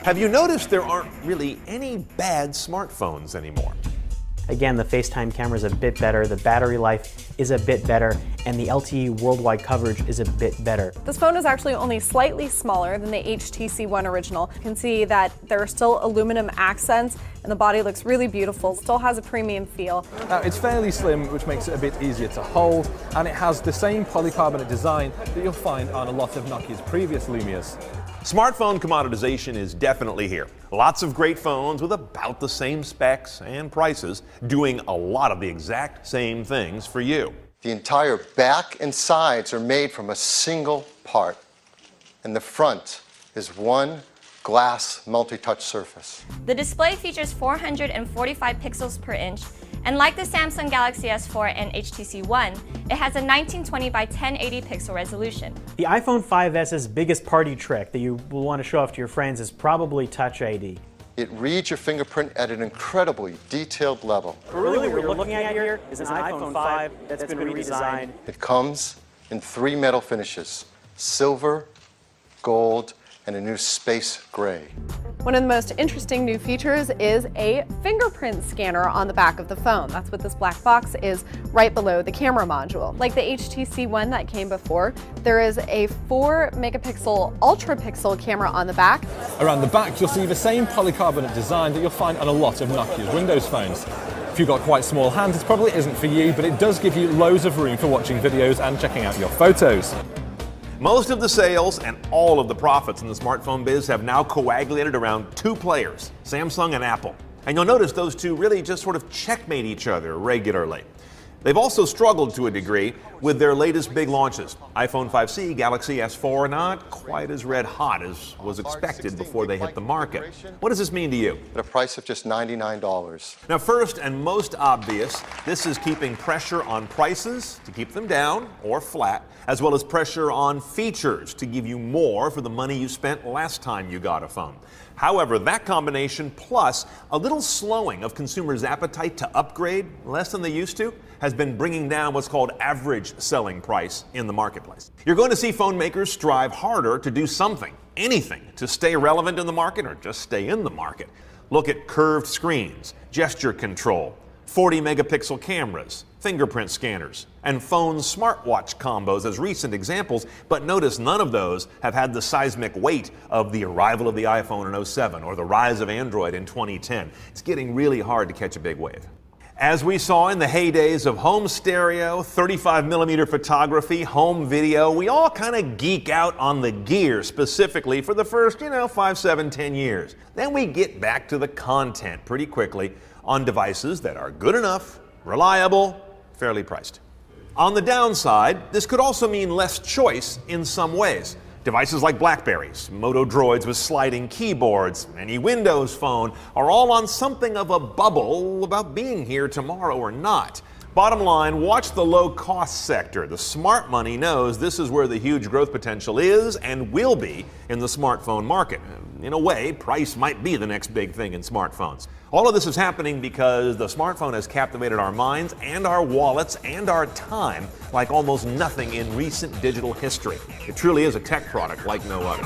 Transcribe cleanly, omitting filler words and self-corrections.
Have you noticed there aren't really any bad smartphones anymore? Again, the FaceTime camera is a bit better, the battery life is a bit better, and the LTE worldwide coverage is a bit better. This phone is actually only slightly smaller than the HTC One original. You can see that there are still aluminum accents and the body looks really beautiful, still has a premium feel. Now, it's fairly slim, which makes it a bit easier to hold, and it has the same polycarbonate design that you'll find on a lot of Nokia's previous Lumias. Smartphone commoditization is definitely here. Lots of great phones with about the same specs and prices doing a lot of the exact same things for you. The entire back and sides are made from a single part, and the front is one glass multi-touch surface. The display features 445 pixels per inch, and like the Samsung Galaxy S4 and HTC One, it has a 1920 by 1080 pixel resolution. The iPhone 5S's biggest party trick that you will want to show off to your friends is probably Touch ID. It reads your fingerprint at an incredibly detailed level. Really what we're looking at here is an iPhone 5 that's been redesigned. It comes in 3 metal finishes: silver, gold, and a new space gray. One of the most interesting new features is a fingerprint scanner on the back of the phone. That's what this black box is right below the camera module. Like the HTC One that came before, there is a 4 megapixel ultra pixel camera on the back. Around the back, you'll see the same polycarbonate design that you'll find on a lot of Nokia's Windows phones. If you've got quite small hands, it probably isn't for you, but it does give you loads of room for watching videos and checking out your photos. Most of the sales and all of the profits in the smartphone biz have now coagulated around 2 players, Samsung and Apple. And you'll notice those two really just sort of checkmate each other regularly. They've also struggled to a degree with their latest big launches. iPhone 5C, Galaxy S4 not quite as red hot as was expected before they hit the market. What does this mean to you? At a price of just $99. Now, first and most obvious, this is keeping pressure on prices to keep them down or flat, as well as pressure on features to give you more for the money you spent last time you got a phone. However, that combination plus a little slowing of consumers' appetite to upgrade less than they used to has been bringing down what's called average selling price in the marketplace. You're going to see phone makers strive harder to do something, anything, to stay relevant in the market or just stay in the market. Look at curved screens, gesture control, 40 megapixel cameras, fingerprint scanners, and phone smartwatch combos as recent examples, but notice none of those have had the seismic weight of the arrival of the iPhone in 2007 or the rise of Android in 2010. It's getting really hard to catch a big wave. As we saw in the heydays of home stereo, 35mm photography, home video, we all kind of geek out on the gear specifically for the first, 5, 7, 10 years. Then we get back to the content pretty quickly on devices that are good enough, reliable, fairly priced. On the downside, this could also mean less choice in some ways. Devices like Blackberries, Moto Droids with sliding keyboards, any Windows phone are all on something of a bubble about being here tomorrow or not. Bottom line, watch the low-cost sector. The smart money knows this is where the huge growth potential is and will be in the smartphone market. In a way, price might be the next big thing in smartphones. All of this is happening because the smartphone has captivated our minds and our wallets and our time like almost nothing in recent digital history. It truly is a tech product like no other.